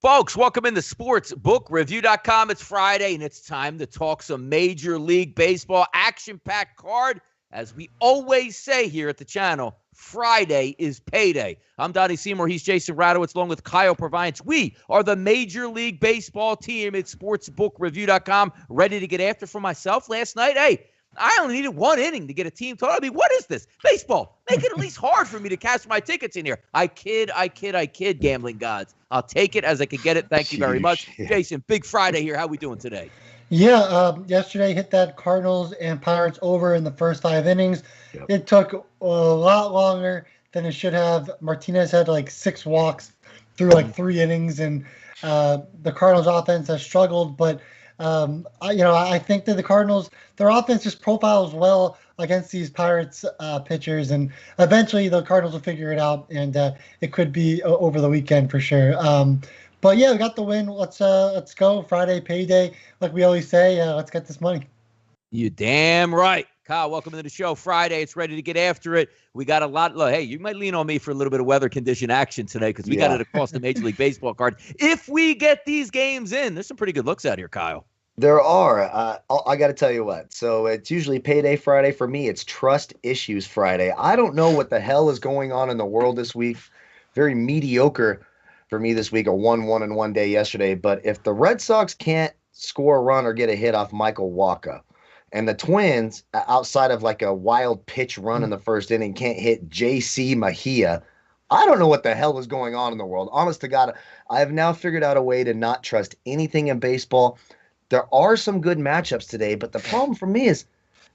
Folks, welcome into sportsbookreview.com. It's Friday, and it's time to talk some Major League Baseball action-packed card. As we always say here at the channel, Friday is payday. I'm Donnie Seymour. He's Jason Radowitz, along with Kyle Purviance. We are the Major League Baseball team at sportsbookreview.com, ready to get after for myself last night. Hey, I only needed one inning to get a team total. I mean, what is this? Baseball. Make it at least hard for me to cash my tickets in here. I kid, gambling gods. I'll take it as I can get it. Thank you very much. Jason, big Friday here. How we doing today? Yeah, yesterday hit that Cardinals and Pirates over in the first 5 innings. Yep. It took a lot longer than it should have. Martinez had like 6 walks through like 3 innings, and the Cardinals offense has struggled, but I think that the Cardinals, their offense just profiles well against these Pirates pitchers, and eventually the Cardinals will figure it out, and it could be over the weekend for sure. But yeah, we got the win. Let's go. Friday payday, like we always say. Let's get this money. You damn right. Kyle, welcome to the show. Friday, it's ready to get after it. We got a lot. Hey, you might lean on me for a little bit of weather condition action today because we got it across the Major League Baseball card. If we get these games in, there's some pretty good looks out here, Kyle. There are. I got to tell you what. So it's usually payday Friday. For me, it's trust issues Friday. I don't know what the hell is going on in the world this week. Very mediocre for me this week. A 1-1 in one day yesterday. But if the Red Sox can't score a run or get a hit off Michael Wacha, and the Twins, outside of like a wild pitch run in the first inning, can't hit J.C. Mejia, I don't know what the hell is going on in the world. Honest to God, I have now figured out a way to not trust anything in baseball. There are some good matchups today, but the problem for me is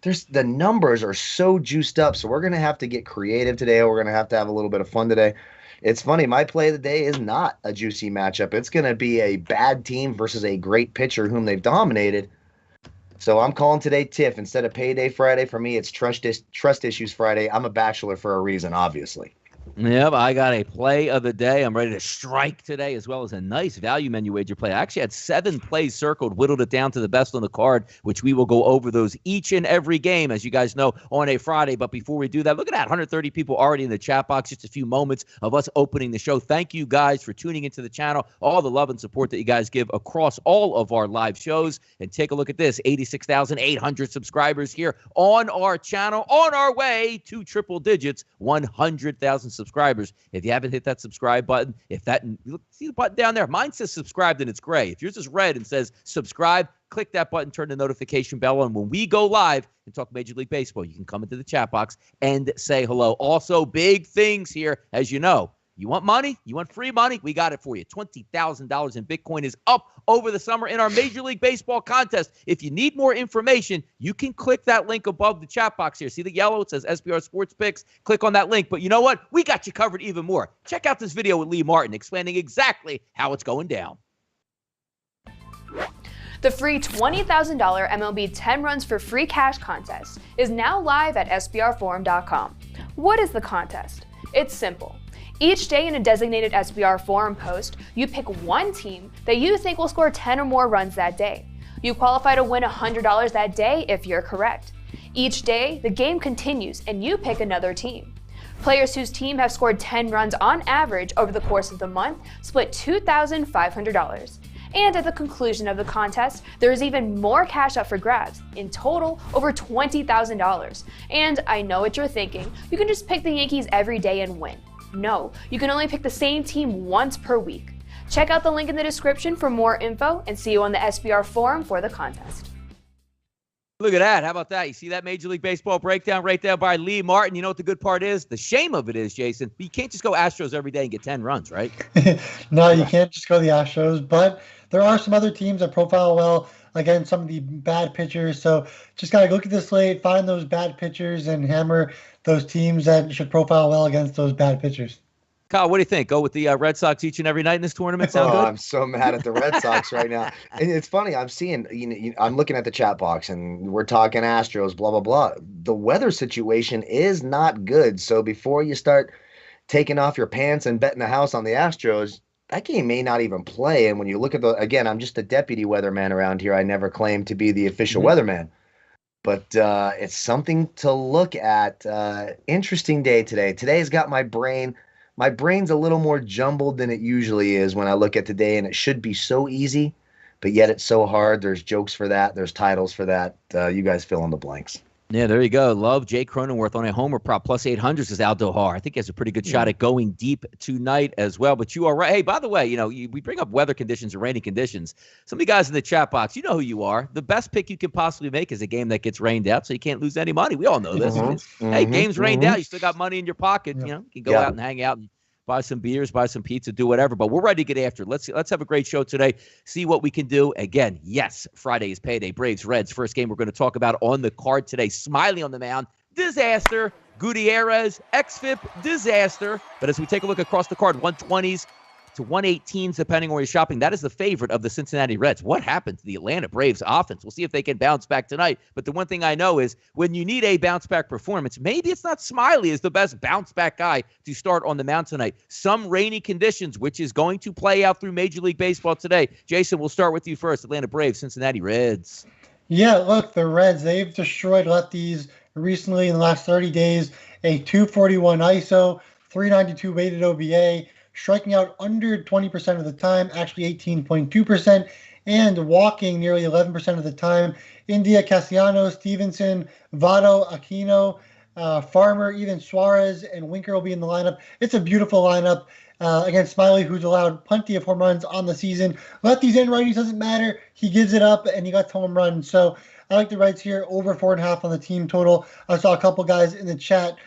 the numbers are so juiced up. So we're going to have to get creative today. We're going to have a little bit of fun today. It's funny. My play of the day is not a juicy matchup. It's going to be a bad team versus a great pitcher whom they've dominated. So I'm calling today TIFF. Instead of payday Friday, for me, it's trust issues Friday. I'm a bachelor for a reason, obviously. Yep, I got a play of the day. I'm ready to strike today, as well as a nice value menu wager play. I actually had 7 plays circled, whittled it down to the best on the card, which we will go over those each and every game, as you guys know, on a Friday. But before we do that, look at that, 130 people already in the chat box. Just a few moments of us opening the show. Thank you guys for tuning into the channel, all the love and support that you guys give across all of our live shows. And take a look at this, 86,800 subscribers here on our channel, on our way to triple digits, 100,000 subscribers. If you haven't hit that subscribe button, see the button down there, mine says subscribed and it's gray. If yours is red and says subscribe, click that button, turn the notification bell on. When we go live and talk Major League Baseball, you can come into the chat box and say hello. Also, big things here, as you know. You want money? You want free money? We got it for you. $20,000 in Bitcoin is up over the summer in our Major League Baseball contest. If you need more information, you can click that link above the chat box here. See the yellow? It says SBR Sports Picks. Click on that link. But you know what? We got you covered even more. Check out this video with Lee Martin explaining exactly how it's going down. The free $20,000 MLB 10 Runs for Free Cash contest is now live at SBRforum.com. What is the contest? It's simple. Each day in a designated SBR forum post, you pick one team that you think will score 10 or more runs that day. You qualify to win $100 that day if you're correct. Each day, the game continues and you pick another team. Players whose team have scored 10 runs on average over the course of the month split $2,500. And at the conclusion of the contest, there is even more cash up for grabs. In total, over $20,000. And I know what you're thinking, you can just pick the Yankees every day and win. No, you can only pick the same team once per week. Check out the link in the description for more info and see you on the SBR forum for the contest. Look at that. How about that? You see that Major League Baseball breakdown right there by Lee Martin. You know what the good part is? The shame of it is, Jason, you can't just go Astros every day and get 10 runs, right? No, you can't just go the Astros, but there are some other teams that profile well against some of the bad pitchers. So just got to look at the slate, find those bad pitchers, and hammer those teams that should profile well against those bad pitchers. Kyle, what do you think? Go with the Red Sox each and every night in this tournament? Sound good? I'm so mad at the Red Sox right now. And it's funny. I'm seeing, I'm looking at the chat box and we're talking Astros, blah, blah, blah. The weather situation is not good. So before you start taking off your pants and betting the house on the Astros, that game may not even play. And when you look at again, I'm just a deputy weatherman around here. I never claimed to be the official weatherman. But it's something to look at. Interesting day today. Today's got my brain my brain's a little more jumbled than it usually is when I look at today, and it should be so easy, but yet it's so hard. There's jokes for that. There's titles for that. You guys fill in the blanks. Yeah, there you go. Love Jake Cronenworth on a homer prop plus 800 is Aldo Har. I think he has a pretty good shot at going deep tonight as well. But you are right. Hey, by the way, we bring up weather conditions and rainy conditions. Some of you guys in the chat box, you know who you are. The best pick you can possibly make is a game that gets rained out, so you can't lose any money. We all know this. Hey, game's rained out. You still got money in your pocket. Yeah. You can go out and hang out and buy some beers, buy some pizza, do whatever. But we're ready to get after it. Let's have a great show today. See what we can do. Again, yes, Friday is payday. Braves, Reds. First game we're going to talk about on the card today. Smiley on the mound. Disaster. Gutierrez. XFIP. Disaster. But as we take a look across the card, 120s to 118s, depending on where you're shopping. That is the favorite of the Cincinnati Reds. What happened to the Atlanta Braves offense? We'll see if they can bounce back tonight. But the one thing I know is when you need a bounce-back performance, maybe it's not Smiley is the best bounce-back guy to start on the mound tonight. Some rainy conditions, which is going to play out through Major League Baseball today. Jason, we'll start with you first. Atlanta Braves, Cincinnati Reds. Yeah, look, the Reds, they've destroyed lefties recently in the last 30 days. A 241 ISO, 392 weighted OBA, striking out under 20% of the time, actually 18.2%, and walking nearly 11% of the time. India, Castellanos, Stevenson, Votto, Aquino, Farmer, even Suarez, and Winker will be in the lineup. It's a beautiful lineup against Smiley, who's allowed plenty of home runs on the season. Lefties and righties, doesn't matter. He gives it up, and he got home runs. So I like the Reds here, over 4.5 on the team total. I saw a couple guys in the chat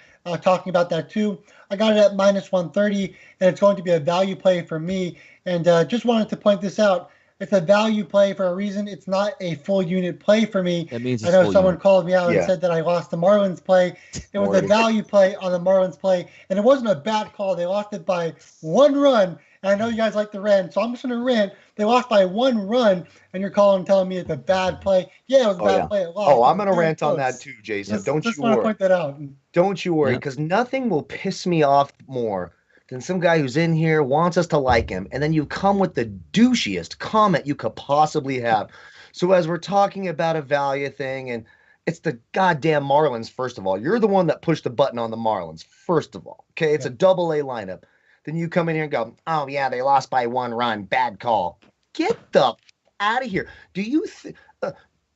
talking about that too. I got it at minus 130, and it's going to be a value play for me. And just wanted to point this out. It's a value play for a reason. It's not a full unit play for me. That means I know someone called me out and said that I lost the Marlins play. It was a value play on the Marlins play, and it wasn't a bad call. They lost it by 1 run. And I know you guys like the rant, so I'm just going to rant. They lost by 1 run, and you're calling and telling me it's a bad play. Yeah, it was a bad play. I'm going to rant on that too, Jason. Don't you worry. Just want to point that out. Don't you worry, because nothing will piss me off more than some guy who's in here, wants us to like him, and then you come with the douchiest comment you could possibly have. So as we're talking about a value thing, and it's the goddamn Marlins, first of all. You're the one that pushed the button on the Marlins, first of all. Okay, it's a double-A lineup. Then you come in here and go, oh, yeah, they lost by 1 run. Bad call. Get the out of here. Do you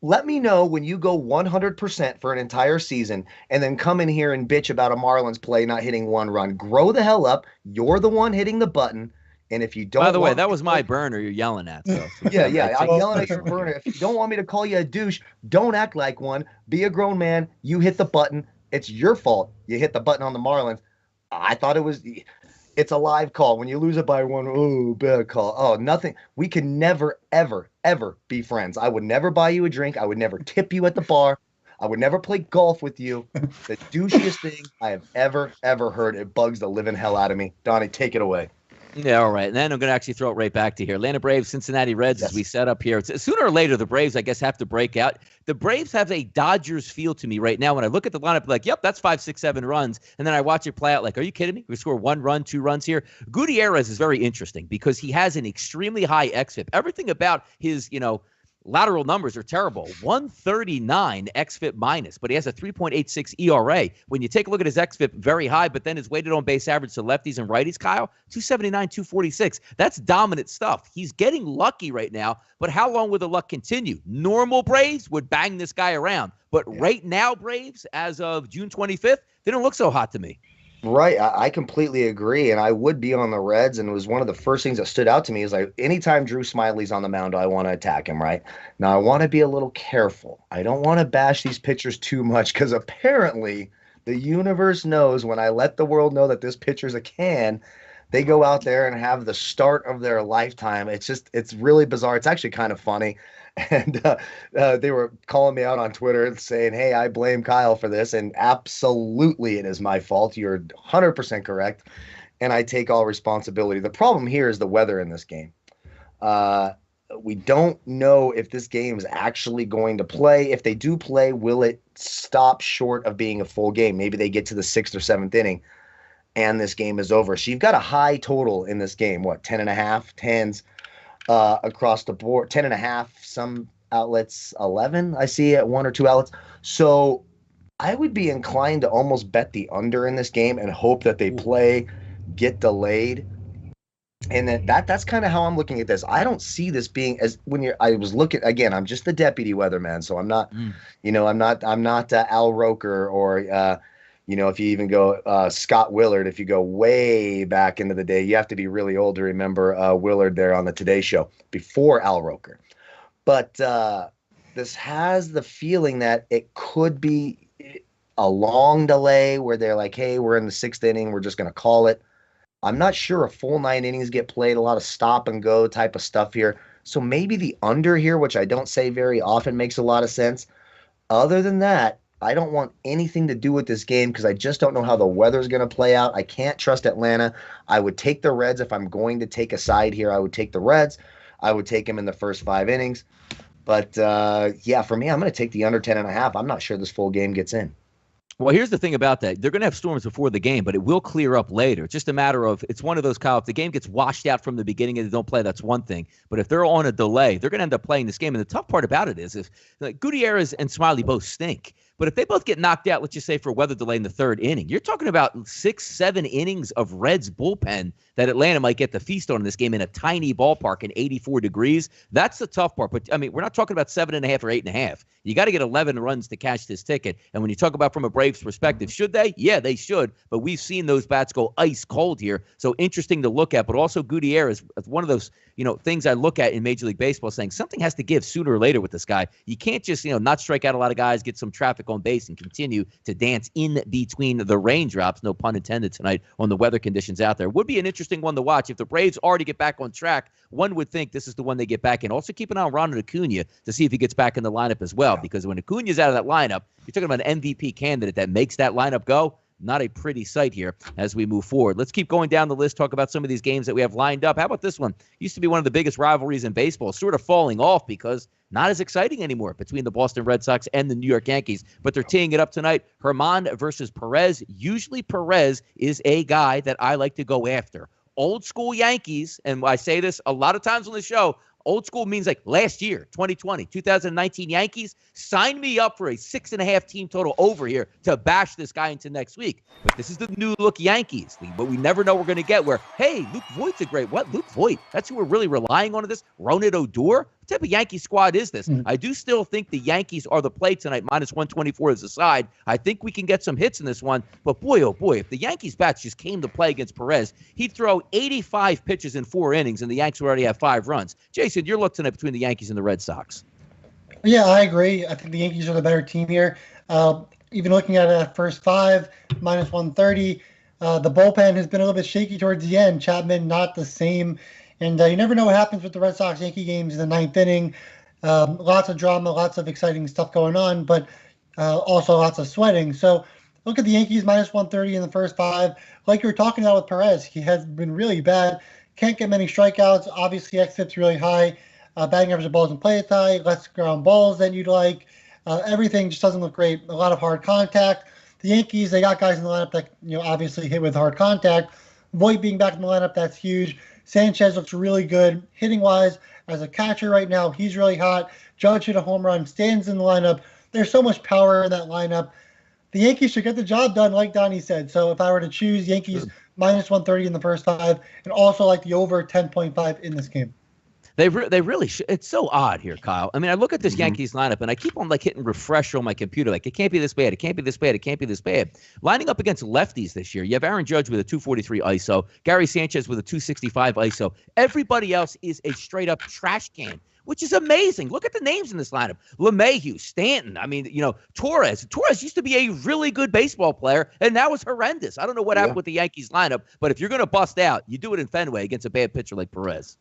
let me know when you go 100% for an entire season and then come in here and bitch about a Marlins play not hitting 1 run. Grow the hell up. You're the one hitting the button. And if you don't, by the way, that was my burner you're yelling at. So. Yeah. I'm yelling at your burner. If you don't want me to call you a douche, don't act like one. Be a grown man. You hit the button. It's your fault. You hit the button on the Marlins. I thought it's a live call. When you lose it by 1, oh, bad call. Oh, nothing. We can never, ever, ever be friends. I would never buy you a drink. I would never tip you at the bar. I would never play golf with you. The douchiest thing I have ever, ever heard. It bugs the living hell out of me. Donnie, take it away. Yeah, all right. And then I'm going to actually throw it right back to here. Atlanta Braves, Cincinnati Reds, as we set up here. Sooner or later, the Braves, I guess, have to break out. The Braves have a Dodgers feel to me right now. When I look at the lineup, like, yep, that's 5, 6, 7 runs. And then I watch it play out like, are you kidding me? We score 1 run, 2 runs here. Gutierrez is very interesting because he has an extremely high xFIP. Everything about his, lateral numbers are terrible. 139 xFIP minus, but he has a 3.86 ERA. When you take a look at his xFIP, very high, but then his weighted on base average to lefties and righties, Kyle, 279, 246. That's dominant stuff. He's getting lucky right now, but how long will the luck continue? Normal Braves would bang this guy around, but right now, Braves, as of June 25th, they don't look so hot to me. Right. I completely agree. And I would be on the Reds. And it was one of the first things that stood out to me is like anytime Drew Smiley's on the mound, I want to attack him. Right now, I want to be a little careful. I don't want to bash these pitchers too much because apparently the universe knows when I let the world know that this pitcher's a can, they go out there and have the start of their lifetime. It's really bizarre. It's actually kind of funny. And they were calling me out on Twitter and saying, hey, I blame Kyle for this. And absolutely it is my fault. You're 100% correct. And I take all responsibility. The problem here is the weather in this game. We don't know if this game is actually going to play. If they do play, will it stop short of being a full game? Maybe they get to the 6th or 7th inning and this game is over. So you've got a high total in this game. What, 10.5, 10s? Across the board, 10.5, some outlets 11. I see at 1 or 2 outlets. So I would be inclined to almost bet the under in this game and hope that they play get delayed. And that's kind of how I'm looking at this. I don't see this being as I was looking again. I'm just the deputy weatherman, so I'm not, I'm not Al Roker or, if you even go Scott Willard. If you go way back into the day, you have to be really old to remember Willard there on the Today Show before Al Roker. But this has the feeling that it could be a long delay where they're like, hey, we're in the 6th inning, we're just going to call it. I'm not sure a full 9 innings get played, a lot of stop and go type of stuff here. So maybe the under here, which I don't say very often, makes a lot of sense. Other than that, I don't want anything to do with this game because I just don't know how the weather's going to play out. I can't trust Atlanta. I would take the Reds if I'm going to take a side here. I would take the Reds. I would take them in the first 5 innings. But, for me, I'm going to take the under 10.5. I'm not sure this full game gets in. Well, here's the thing about that. They're going to have storms before the game, but it will clear up later. It's just a matter of, it's one of those, Kyle, if the game gets washed out from the beginning and they don't play, that's one thing. But if they're on a delay, they're going to end up playing this game. And the tough part about it is if Gutierrez and Smiley both stink. But if they both get knocked out, let's just say for a weather delay in the 3rd inning, you're talking about 6-7 innings of Reds bullpen that Atlanta might get the feast on in this game in a tiny ballpark in 84 degrees. That's the tough part. But, I mean, we're not talking about 7.5 or 8.5. You got to get 11 runs to cash this ticket. And when you talk about from a Braves perspective, should they? Yeah, they should. But we've seen those bats go ice cold here. So interesting to look at. But also Gutierrez is one of those, things I look at in Major League Baseball saying something has to give sooner or later with this guy. You can't just, not strike out a lot of guys, get some traffic on base and continue to dance in between the raindrops, no pun intended tonight, on the weather conditions out there. Would be an interesting one to watch. If the Braves are to get back on track, one would think this is the one they get back in. Also keep an eye on Ronald Acuna to see if he gets back in the lineup as well, because when Acuna's out of that lineup, you're talking about an MVP candidate that makes that lineup go. Not a pretty sight here as we move forward. Let's keep going down the list, talk about some of these games that we have lined up. How about this one? Used to be one of the biggest rivalries in baseball, sort of falling off because not as exciting anymore between the Boston Red Sox and the New York Yankees. But they're teeing it up tonight. Herman versus Perez. Usually Perez is a guy that I like to go after. Old school Yankees, and I say this a lot of times on the show, old school means like last year, 2020, 2019 Yankees. Sign me up for a 6.5 team total over here to bash this guy into next week. But this is the new look Yankees. But we never know we're going to get where, hey, Luke Voigt's a great, what? Luke Voigt, that's who we're really relying on in this? Ronald Odor? What type of Yankee squad is this? I do still think the Yankees are the play tonight, minus 124 as a side. I think we can get some hits in this one. But boy, oh boy, if the Yankees bats just came to play against Perez, he'd throw 85 pitches in 4 innings, and the Yankees would already have 5 runs. Jason, your look tonight between the Yankees and the Red Sox. Yeah, I agree. I think the Yankees are the better team here. Even looking at that first 5, minus 130, the bullpen has been a little bit shaky towards the end. Chapman, not the same. And you never know what happens with the Red Sox-Yankee games in the 9th inning. Lots of drama, lots of exciting stuff going on, but also lots of sweating. So look at the Yankees, minus 130 in the first 5. Like you were talking about with Perez, he has been really bad. Can't get many strikeouts. Obviously, xFIP's really high. Batting average of balls in play is high. Less ground balls than you'd like. Everything just doesn't look great. A lot of hard contact. The Yankees, they got guys in the lineup that obviously hit with hard contact. Voit being back in the lineup, that's huge. Sanchez looks really good hitting-wise as a catcher right now. He's really hot. Judge hit a home run, stands in the lineup. There's so much power in that lineup. The Yankees should get the job done, like Donnie said. So if I were to choose Yankees, minus 130 in the first 5, and also like the over 10.5 in this game. They really should. It's so odd here, Kyle. I mean, I look at this Yankees lineup, and I keep on hitting refresh on my computer. Like, it can't be this bad. It can't be this bad. It can't be this bad. Lining up against lefties this year, you have Aaron Judge with a 243 ISO, Gary Sanchez with a 265 ISO. Everybody else is a straight-up trash can, which is amazing. Look at the names in this lineup. LeMahieu, Stanton. I mean, Torres. Torres used to be a really good baseball player, and now is horrendous. I don't know what happened with the Yankees lineup, but if you're going to bust out, you do it in Fenway against a bad pitcher like Perez.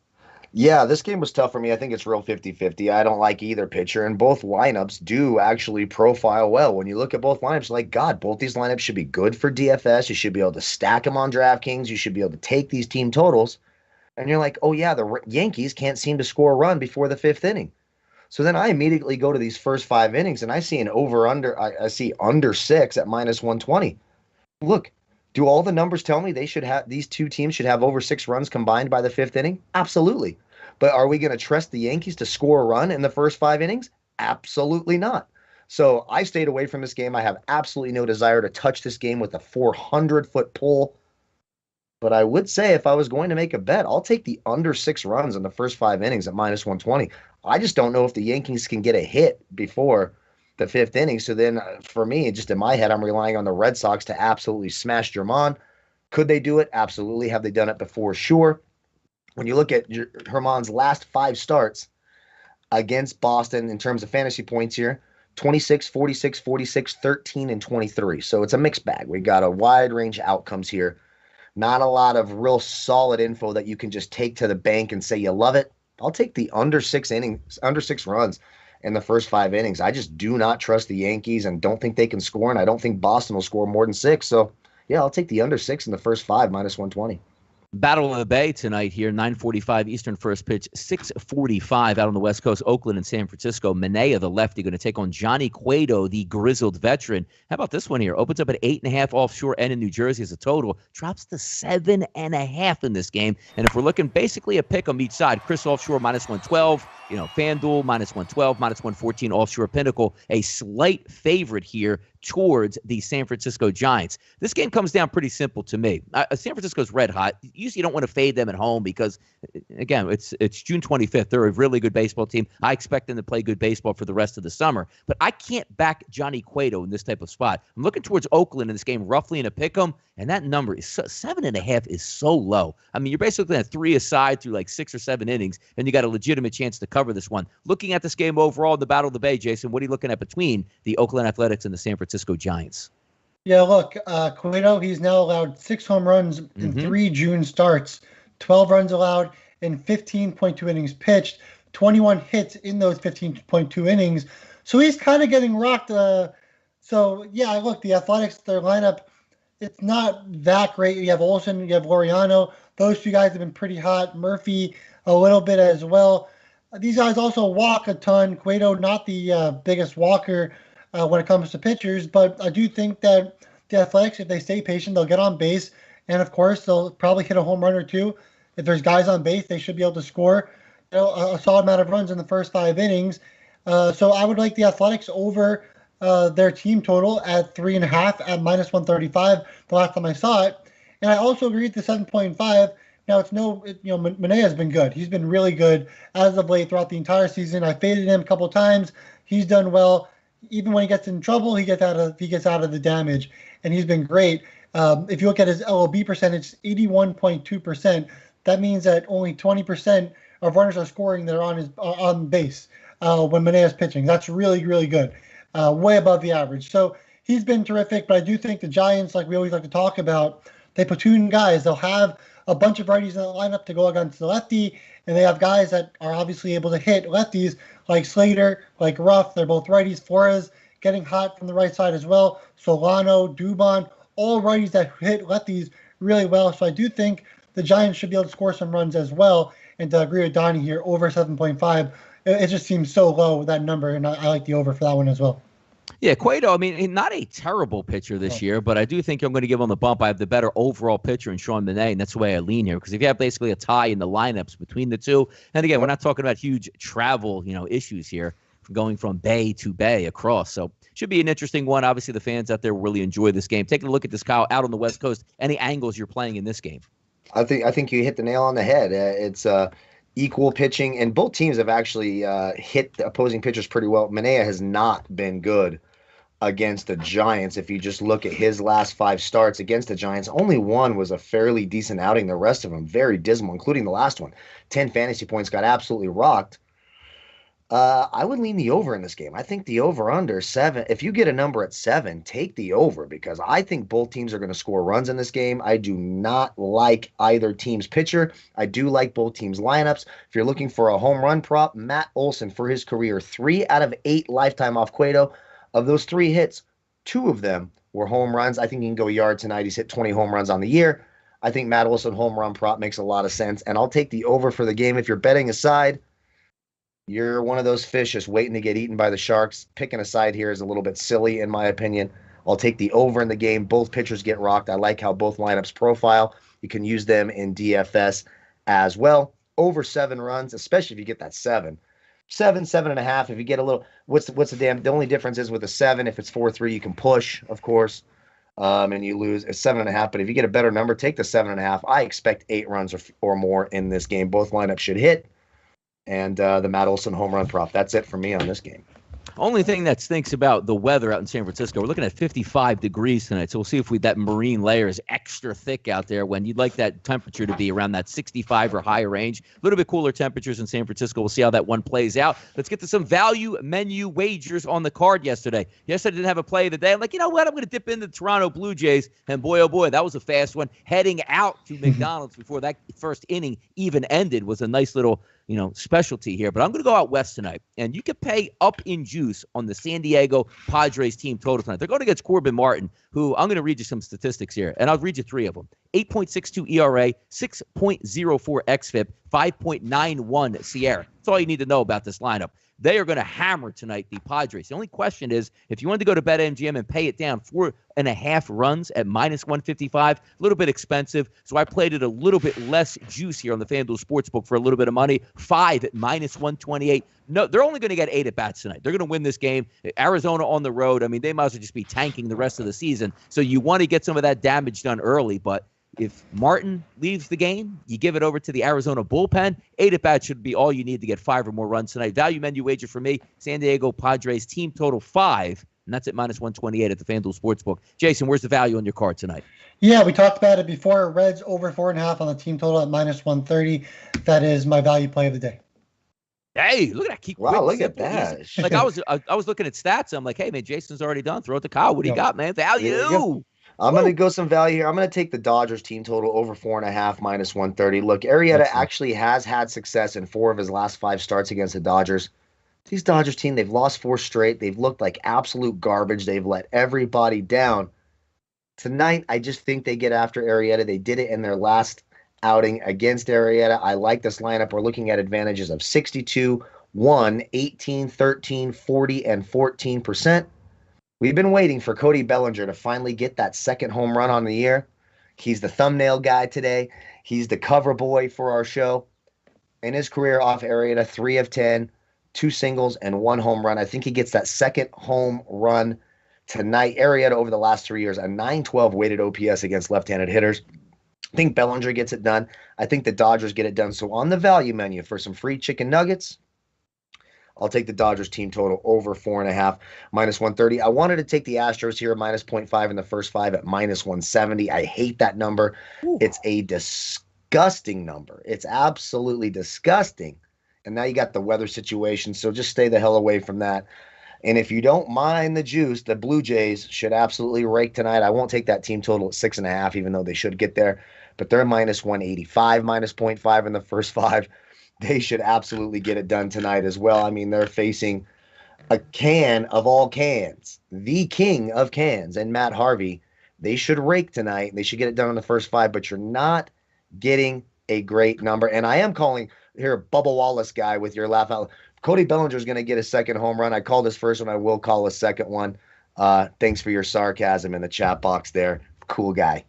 Yeah, this game was tough for me. I think it's real 50-50. I don't like either pitcher, and both lineups do actually profile well. When you look at both lineups, like, God, both these lineups should be good for DFS. You should be able to stack them on DraftKings. You should be able to take these team totals. And you're like, oh, yeah, the Yankees can't seem to score a run before the 5th inning. So then I immediately go to these first 5 innings, and I see an over-under. I see under 6 at minus 120. Look, do all the numbers tell me these two teams should have over 6 runs combined by the 5th inning? Absolutely. But are we going to trust the Yankees to score a run in the first 5 innings? Absolutely not. So I stayed away from this game. I have absolutely no desire to touch this game with a 400-foot pole. But I would say if I was going to make a bet, I'll take the under 6 runs in the first 5 innings at -120. I just don't know if the Yankees can get a hit before the 5th inning. So then for me, just in my head, I'm relying on the Red Sox to absolutely smash German. Could they do it? Absolutely. Have they done it before? Sure. When you look at German's last 5 starts against Boston in terms of fantasy points here, 26, 46, 46, 13, and 23. So it's a mixed bag. We got a wide range of outcomes here. Not a lot of real solid info that you can just take to the bank and say you love it. I'll take the under 6 runs in the first 5 innings. I just do not trust the Yankees and don't think they can score, and I don't think Boston will score more than 6. So, yeah, I'll take the under 6 in the first 5, -120. Battle of the Bay tonight here, 9:45 Eastern first pitch, 6:45 out on the West Coast, Oakland and San Francisco. Manea, the lefty, going to take on Johnny Cueto, the grizzled veteran. How about this one here? Opens up at 8.5 offshore and in New Jersey as a total. Drops to 7.5 in this game. And if we're looking basically a pick on each side, Chris offshore -112, FanDuel -112, -114 offshore Pinnacle, a slight favorite here towards the San Francisco Giants. This game comes down pretty simple to me. San Francisco's red hot. Usually you don't want to fade them at home because, again, it's June 25th. They're a really good baseball team. I expect them to play good baseball for the rest of the summer. But I can't back Johnny Cueto in this type of spot. I'm looking towards Oakland in this game roughly in a pick'em, and that number is 7.5 is so low. I mean, you're basically at 3 aside through like 6 or 7 innings, and you got a legitimate chance to cover this one. Looking at this game overall, the Battle of the Bay, Jason, what are you looking at between the Oakland Athletics and the San Francisco Giants? Yeah, look, Cueto, he's now allowed 6 home runs in 3 June starts, 12 runs allowed in 15.2 innings pitched, 21 hits in those 15.2 innings. So he's kind of getting rocked. So, yeah, look, the Athletics, their lineup, it's not that great. You have Olsen, you have Laureano. Those 2 guys have been pretty hot. Murphy a little bit as well. These guys also walk a ton. Cueto, not the biggest walker when it comes to pitchers, but I do think that the Athletics, if they stay patient, they'll get on base, and of course they'll probably hit a home run or 2. If there's guys on base, they should be able to score a solid amount of runs in the first 5 innings. So I would like the Athletics over their team total at 3.5 at -135 the last time I saw it, and I also agree with the 7.5. Now Manea has been good. He's been really good as of late throughout the entire season. I faded him a couple of times. He's done well. Even when he gets in trouble, he gets out of the damage, and he's been great. If you look at his LOB percentage, 81.2%. That means that only 20% of runners are scoring that are on base when Manea's pitching. That's really, really good. Way above the average. So he's been terrific, but I do think the Giants, like we always like to talk about, they platoon guys. They'll have a bunch of righties in the lineup to go against the lefty, and they have guys that are obviously able to hit lefties like Slater, like Ruff. They're both righties. Flores getting hot from the right side as well. Solano, Dubon, all righties that hit lefties really well. So I do think the Giants should be able to score some runs as well. And to agree with Donnie here, over 7.5, it just seems so low, that number, and I like the over for that one as well. Yeah, Cueto, I mean, not a terrible pitcher this year, but I do think I'm going to give him the bump. I have the better overall pitcher in Sean Manea, and that's the way I lean here. Because if you have basically a tie in the lineups between the two, and again, we're not talking about huge travel, issues here, going from bay to bay across. So should be an interesting one. Obviously, the fans out there really enjoy this game. Taking a look at this, Kyle, out on the West Coast, any angles you're playing in this game? I think you hit the nail on the head. It's equal pitching, and both teams have actually hit the opposing pitchers pretty well. Manea has not been good against the Giants. If you just look at his last 5 starts against the Giants, only one was a fairly decent outing. The rest of them very dismal, including the last one. 10 fantasy points, got absolutely rocked. I would lean the over in this game. I think the over under 7. If you get a number at 7, take the over, because I think both teams are going to score runs in this game. I do not like either team's pitcher. I do like both teams' lineups. If you're looking for a home run prop, Matt Olson for his career, 3 out of 8 lifetime off Cueto. Of those 3 hits, 2 of them were home runs. I think he can go yard tonight. He's hit 20 home runs on the year. I think Matt Olson home run prop makes a lot of sense, and I'll take the over for the game. If you're betting a side, you're one of those fish just waiting to get eaten by the sharks. Picking a side here is a little bit silly, in my opinion. I'll take the over in the game. Both pitchers get rocked. I like how both lineups profile. You can use them in DFS as well. Over 7 runs, especially if you get that 7. 7.5. If you get a little, the only difference is with a 7, if it's 4-3, you can push, of course. and you lose, it's 7.5. But if you get a better number, take the 7.5. I expect 8 runs or more in this game. Both lineups should hit. And the Matt Olson home run prop. That's it for me on this game. Only thing that stinks about the weather out in San Francisco, we're looking at 55 degrees tonight. So we'll see if that marine layer is extra thick out there when you'd like that temperature to be around that 65 or higher range. A little bit cooler temperatures in San Francisco. We'll see how that one plays out. Let's get to some value menu wagers on the card yesterday. Yesterday didn't have a play of the day. I'm like, you know what? I'm going to dip into the Toronto Blue Jays. And boy, oh boy, that was a fast one. Heading out to McDonald's before that first inning even ended was a nice little specialty here. But I'm going to go out west tonight, and you can pay up in juice on the San Diego Padres team total tonight. They're going against Corbin Martin, who I'm going to read you some statistics here, and I'll read you 3 of them. 8.62 ERA, 6.04 xFIP, 5.91 SIERA. That's all you need to know about this lineup. They are going to hammer tonight, the Padres. The only question is, if you wanted to go to BetMGM and pay it down 4.5 runs at -155, a little bit expensive. So I played it a little bit less juice here on the FanDuel Sportsbook for a little bit of money. 5 at -128. No, they're only going to get 8 at bats tonight. They're going to win this game. Arizona on the road. I mean, they might as well just be tanking the rest of the season. So you want to get some of that damage done early, but if Martin leaves the game, you give it over to the Arizona bullpen. 8 at bats should be all you need to get 5 or more runs tonight. Value menu wager for me, San Diego Padres team total 5, and that's at -128 at the FanDuel Sportsbook. Jason, where's the value on your card tonight? Yeah, we talked about it before. Reds over 4.5 on the team total at -130. That is my value play of the day. Hey, look at that. Wow, look at that. Like I was looking at stats. I'm like, hey, man, Jason's already done. Throw it to Kyle. What do you got, man? Value. I'm going to go some value here. I'm going to take the Dodgers team total over 4.5 -130. Look, Arrieta actually has had success in 4 of his last 5 starts against the Dodgers. These Dodgers team, they've lost 4 straight. They've looked like absolute garbage. They've let everybody down. Tonight, I just think they get after Arrieta. They did it in their last outing against Arrieta. I like this lineup. We're looking at advantages of 62, 1, 18, 13, 40, and 14%. We've been waiting for Cody Bellinger to finally get that second home run on the year. He's the thumbnail guy today. He's the cover boy for our show. In his career off Arrieta, 3 of 10, 2 singles, and 1 home run. I think he gets that second home run tonight. Arrieta over the last 3 years, a 912 weighted OPS against left-handed hitters. I think Bellinger gets it done. I think the Dodgers get it done. So on the value menu for some free chicken nuggets, I'll take the Dodgers team total over 4.5 -130. I wanted to take the Astros here -0.5 in the first 5 at -170. I hate that number. Ooh. It's a disgusting number. It's absolutely disgusting. And now you got the weather situation, so just stay the hell away from that. And if you don't mind the juice, the Blue Jays should absolutely rake tonight. I won't take that team total at 6.5, even though they should get there. But they're -185, -0.5 in the first 5. They should absolutely get it done tonight as well. I mean, they're facing a can of all cans, the king of cans, and Matt Harvey. They should rake tonight. They should get it done in the first 5, but you're not getting a great number. And I am calling here Bubba Wallace guy with your laugh out. Cody Bellinger is going to get a second home run. I called his first one. I will call a second one. Thanks for your sarcasm in the chat box there. Cool guy.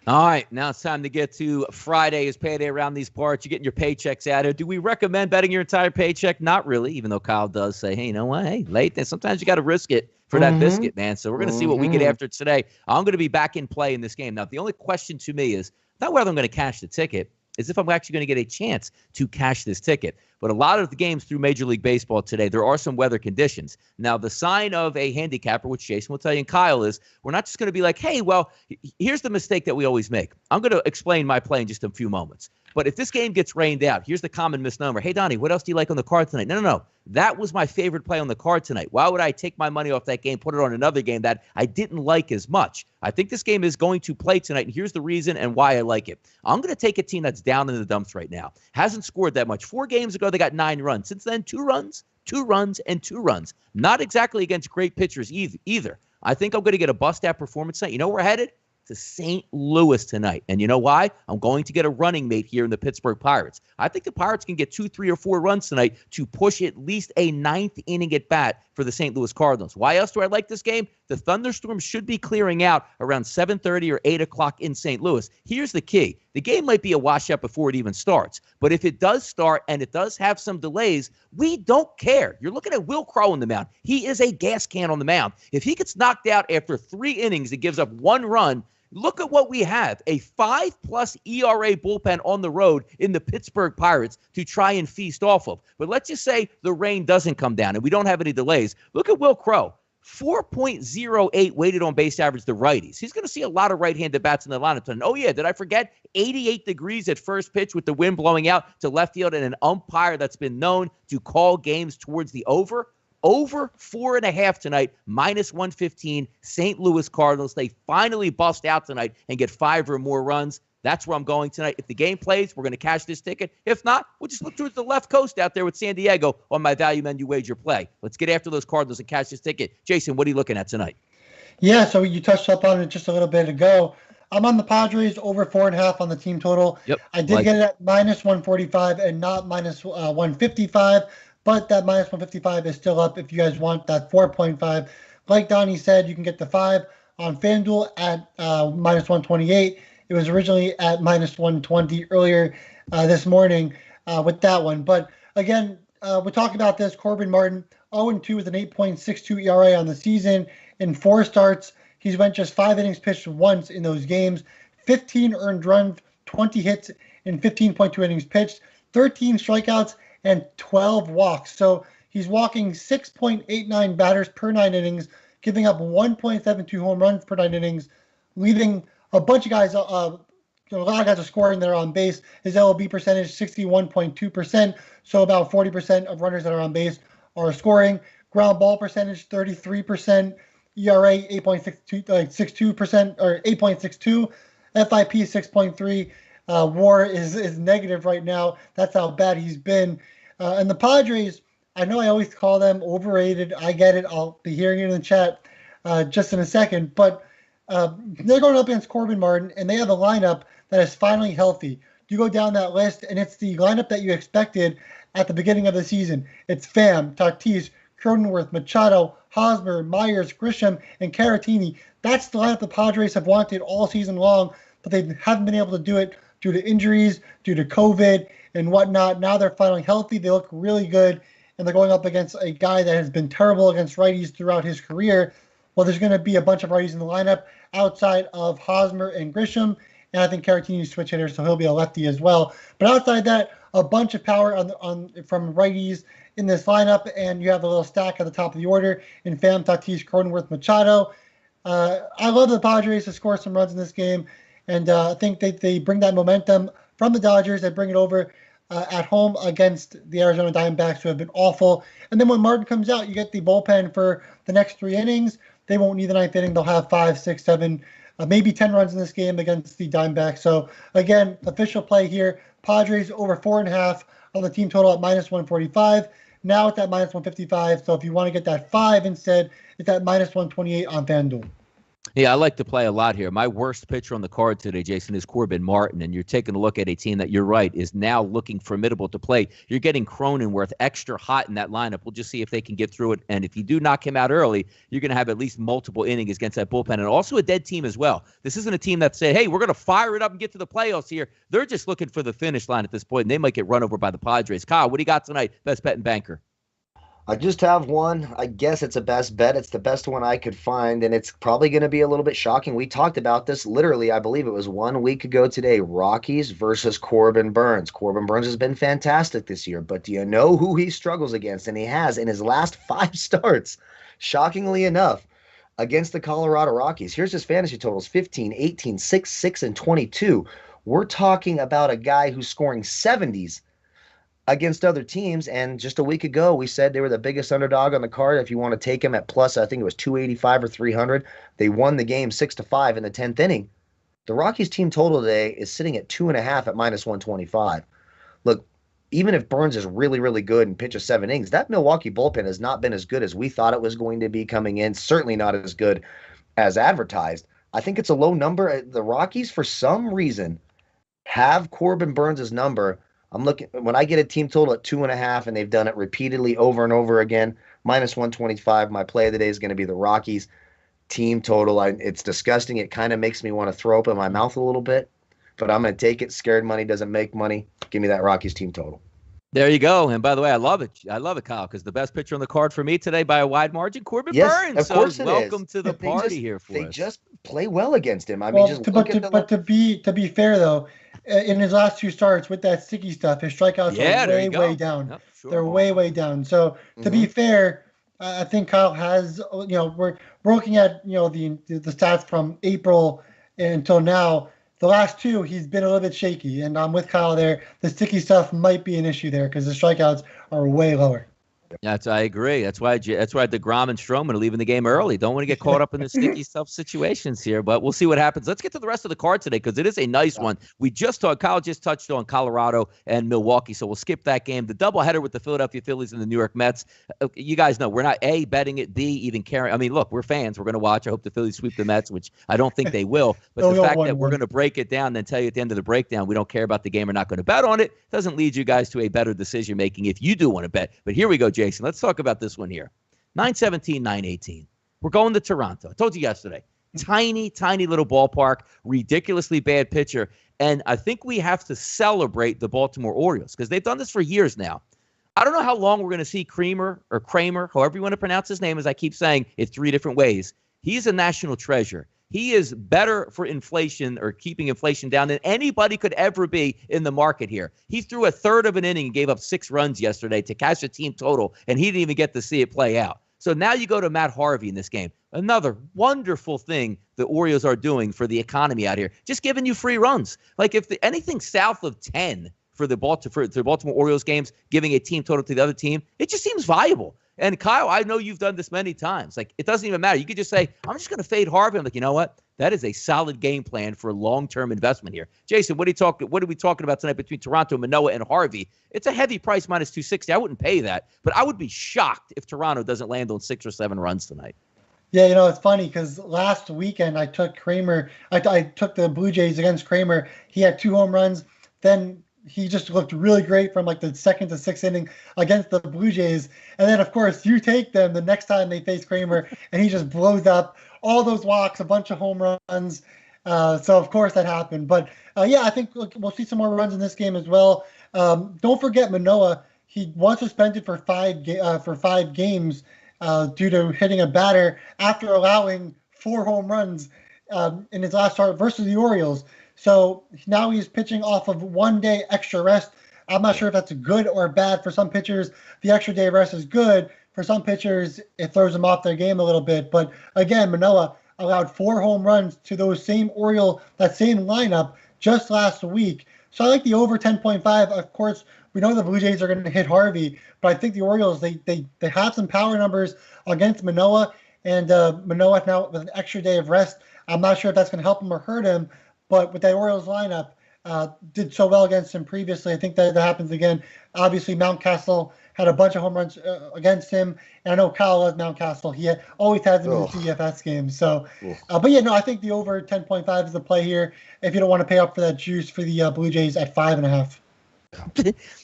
All right, now it's time to get to Friday. Is payday around these parts. You're getting your paychecks out here. Do we recommend betting your entire paycheck? Not really, even though Kyle does say, hey, you know what? Hey, late. Sometimes you got to risk it for that biscuit, man. So we're going to see what we get after today. I'm going to be back in play in this game. Now, the only question to me is not whether I'm going to cash the ticket, is if I'm actually going to get a chance to cash this ticket. But a lot of the games through Major League Baseball today, there are some weather conditions. Now, the sign of a handicapper, which Jason will tell you and Kyle, is we're not just going to be like, hey, well, here's the mistake that we always make. I'm going to explain my play in just a few moments. But if this game gets rained out, here's the common misnomer. Hey, Donnie, what else do you like on the card tonight? No. That was my favorite play on the card tonight. Why would I take my money off that game, put it on another game that I didn't like as much? I think this game is going to play tonight, and here's the reason and why I like it. I'm going to take a team that's down in the dumps right now. Hasn't scored that much. 4 games ago, they got 9 runs. Since then, 2 runs, 2 runs, and 2 runs. Not exactly against great pitchers either. I think I'm going to get a bust-out performance tonight. You know where we're headed? to St. Louis tonight. And you know why? I'm going to get a running mate here in the Pittsburgh Pirates. I think the Pirates can get 2, 3, or 4 runs tonight to push at least a 9th inning at bat for the St. Louis Cardinals. Why else do I like this game? The thunderstorm should be clearing out around 7:30 or 8 o'clock in St. Louis. Here's the key. The game might be a washout before it even starts. But if it does start and it does have some delays, we don't care. You're looking at Will Crowe on the mound. He is a gas can on the mound. If he gets knocked out after 3 innings and gives up 1 run, look at what we have, a 5+ ERA bullpen on the road in the Pittsburgh Pirates to try and feast off of. But let's just say the rain doesn't come down and we don't have any delays. Look at Will Crowe. 4.08 weighted on base average to righties. He's going to see a lot of right-handed bats in the lineup tonight. Oh, yeah, did I forget? 88 degrees at first pitch with the wind blowing out to left field and an umpire that's been known to call games towards the over. Over 4.5 tonight, -115, St. Louis Cardinals. They finally bust out tonight and get 5 or more runs. That's where I'm going tonight. If the game plays, we're going to cash this ticket. If not, we'll just look towards the left coast out there with San Diego on my value menu wager play. Let's get after those Cardinals and cash this ticket. Jason, what are you looking at tonight? Yeah, so you touched up on it just a little bit ago. I'm on the Padres over 4.5 on the team total. Yep. I did get it at -145 and not -155, but that -155 is still up if you guys want that 4.5. Like Donnie said, you can get the 5 on FanDuel at -128. It was originally at -120 earlier this morning with that one. But again, we're talking about this. Corbin Martin, 0-2 with an 8.62 ERA on the season. In 4 starts, he's went just 5 innings pitched once in those games. 15 earned runs, 20 hits in 15.2 innings pitched, 13 strikeouts, and 12 walks. So he's walking 6.89 batters per 9 innings, giving up 1.72 home runs per 9 innings, leaving a bunch of guys, a lot of guys are scoring that are on base. His LOB percentage, 61.2%. So about 40% of runners that are on base are scoring. Ground ball percentage, 33%. ERA, 8.62% or 8.62. FIP, 6.3. WAR is negative right now. That's how bad he's been. And the Padres, I know I always call them overrated. I get it. I'll be hearing it in the chat just in a second. But they're going up against Corbin Martin, and they have a lineup that is finally healthy. You go down that list, and it's the lineup that you expected at the beginning of the season. It's Pham, Tatis, Cronenworth, Machado, Hosmer, Myers, Grisham, and Caratini. That's the lineup the Padres have wanted all season long, but they haven't been able to do it due to injuries, due to COVID, and whatnot. Now they're finally healthy. They look really good, and they're going up against a guy that has been terrible against righties throughout his career. Well, there's going to be a bunch of righties in the lineup outside of Hosmer and Grisham, and I think Caratini's switch hitter, so he'll be a lefty as well. But outside that, a bunch of power from righties in this lineup, and you have a little stack at the top of the order in Pham, Tatis, Cronenworth, Machado. I love the Padres to score some runs in this game, and I think they bring that momentum from the Dodgers. They bring it over at home against the Arizona Diamondbacks, who have been awful. And then when Martin comes out, you get the bullpen for the next 3 innings. They won't need the 9th inning. They'll have 5, 6, 7, maybe 10 runs in this game against the Diamondbacks. So, again, official play here. Padres over 4.5 on the team total at -145. Now it's at -155. So if you want to get that 5 instead, it's at -128 on FanDuel. Yeah, I like to play a lot here. My worst pitcher on the card today, Jason, is Corbin Martin, and you're taking a look at a team that, you're right, is now looking formidable to play. You're getting Cronenworth extra hot in that lineup. We'll just see if they can get through it, and if you do knock him out early, you're going to have at least multiple innings against that bullpen, and also a dead team as well. This isn't a team that said, hey, we're going to fire it up and get to the playoffs here. They're just looking for the finish line at this point, and they might get run over by the Padres. Kyle, what do you got tonight? Best bet and banker. I just have one. I guess it's a best bet. It's the best one I could find, and it's probably going to be a little bit shocking. We talked about this literally, I believe it was 1 week ago today, Rockies versus Corbin Burnes. Corbin Burnes has been fantastic this year, but do you know who he struggles against? And he has in his last 5 starts, shockingly enough, against the Colorado Rockies. Here's his fantasy totals: 15, 18, 6, 6, and 22. We're talking about a guy who's scoring 70s against other teams, and just a week ago we said they were the biggest underdog on the card. If you want to take them at plus, I think it was 285 or 300. They won the game 6-5 in the 10th inning. The Rockies team total today is sitting at 2.5 at -125. Look, even if Burnes is really, really good and pitches 7 innings, that Milwaukee bullpen has not been as good as we thought it was going to be coming in. Certainly not as good as advertised. I think it's a low number. The Rockies, for some reason, have Corbin Burns' number. I'm looking when I get a team total at 2.5, and they've done it repeatedly over and over again. -125. My play of the day is going to be the Rockies team total. It's disgusting. It kind of makes me want to throw up in my mouth a little bit, but I'm going to take it. Scared money doesn't make money. Give me that Rockies team total. There you go. And by the way, I love it. I love it, Kyle, because the best pitcher on the card for me today by a wide margin, Corbin Burns. Of course, welcome to the party here for us. They just play well against him. I mean, to be fair though, in his last 2 starts with that sticky stuff, his strikeouts are way down. Yep, sure. They're way down. So to be fair, I think Kyle has. We're looking at the stats from April until now. The last 2, he's been a little bit shaky, and I'm with Kyle there. The sticky stuff might be an issue there because the strikeouts are way lower. I agree. That's why DeGrom and Stroman are leaving the game early. Don't want to get caught up in the sticky stuff situations here, but we'll see what happens. Let's get to the rest of the card today because it is a nice one. Kyle just touched on Colorado and Milwaukee, so we'll skip that game. The doubleheader with the Philadelphia Phillies and the New York Mets. You guys know we're not A, betting it, B, even caring. I mean, look, we're fans. We're going to watch. I hope the Phillies sweep the Mets, which I don't think they will. But the fact that we're going to break it down and then tell you at the end of the breakdown we don't care about the game, we're not going to bet on it, doesn't lead you guys to a better decision making if you do want to bet. But here we go, Jason. Let's talk about this one here. 917, 918. We're going to Toronto. I told you yesterday. Tiny little ballpark, ridiculously bad pitcher. And I think we have to celebrate the Baltimore Orioles because they've done this for years now. I don't know how long we're going to see Kramer, however you want to pronounce his name, as I keep saying it 3 different ways. He's a national treasure. He is better for inflation or keeping inflation down than anybody could ever be in the market here. He threw a third of an inning and gave up 6 runs yesterday to cash a team total, and he didn't even get to see it play out. So now you go to Matt Harvey in this game. Another wonderful thing the Orioles are doing for the economy out here, just giving you free runs. Like if anything south of 10 for the Baltimore Orioles games, giving a team total to the other team, it just seems viable. And Kyle, I know you've done this many times. Like, it doesn't even matter. You could just say, I'm just going to fade Harvey. I'm like, you know what? That is a solid game plan for long-term investment here. Jason, what are we talking about tonight between Toronto, Manoah, and Harvey? It's a heavy price, -260. I wouldn't pay that. But I would be shocked if Toronto doesn't land on 6 or 7 runs tonight. Yeah, it's funny because last weekend I took Kramer. I took the Blue Jays against Kramer. He had 2 home runs. Then he just looked really great from like the 2nd to 6th inning against the Blue Jays. And then, of course, you take them the next time they face Kramer, and he just blows up all those walks, a bunch of home runs. So, of course, that happened. But, I think we'll see some more runs in this game as well. Don't forget Manoah. He was suspended for 5 games due to hitting a batter after allowing 4 home runs in his last start versus the Orioles. So now he's pitching off of 1 day extra rest. I'm not sure if that's good or bad. For some pitchers, the extra day of rest is good. For some pitchers, it throws them off their game a little bit. But again, Manoah allowed 4 home runs to that same lineup just last week. So I like the over 10.5. Of course, we know the Blue Jays are going to hit Harvey, but I think the Orioles, they have some power numbers against Manoah. And Manoah now with an extra day of rest, I'm not sure if that's going to help him or hurt him. But with that Orioles lineup, did so well against him previously. I think that happens again. Obviously, Mountcastle had a bunch of home runs against him. And I know Kyle loves Mountcastle. He always has him in the DFS games. So, I think the over 10.5 is the play here if you don't want to pay up for that juice for the Blue Jays at 5.5.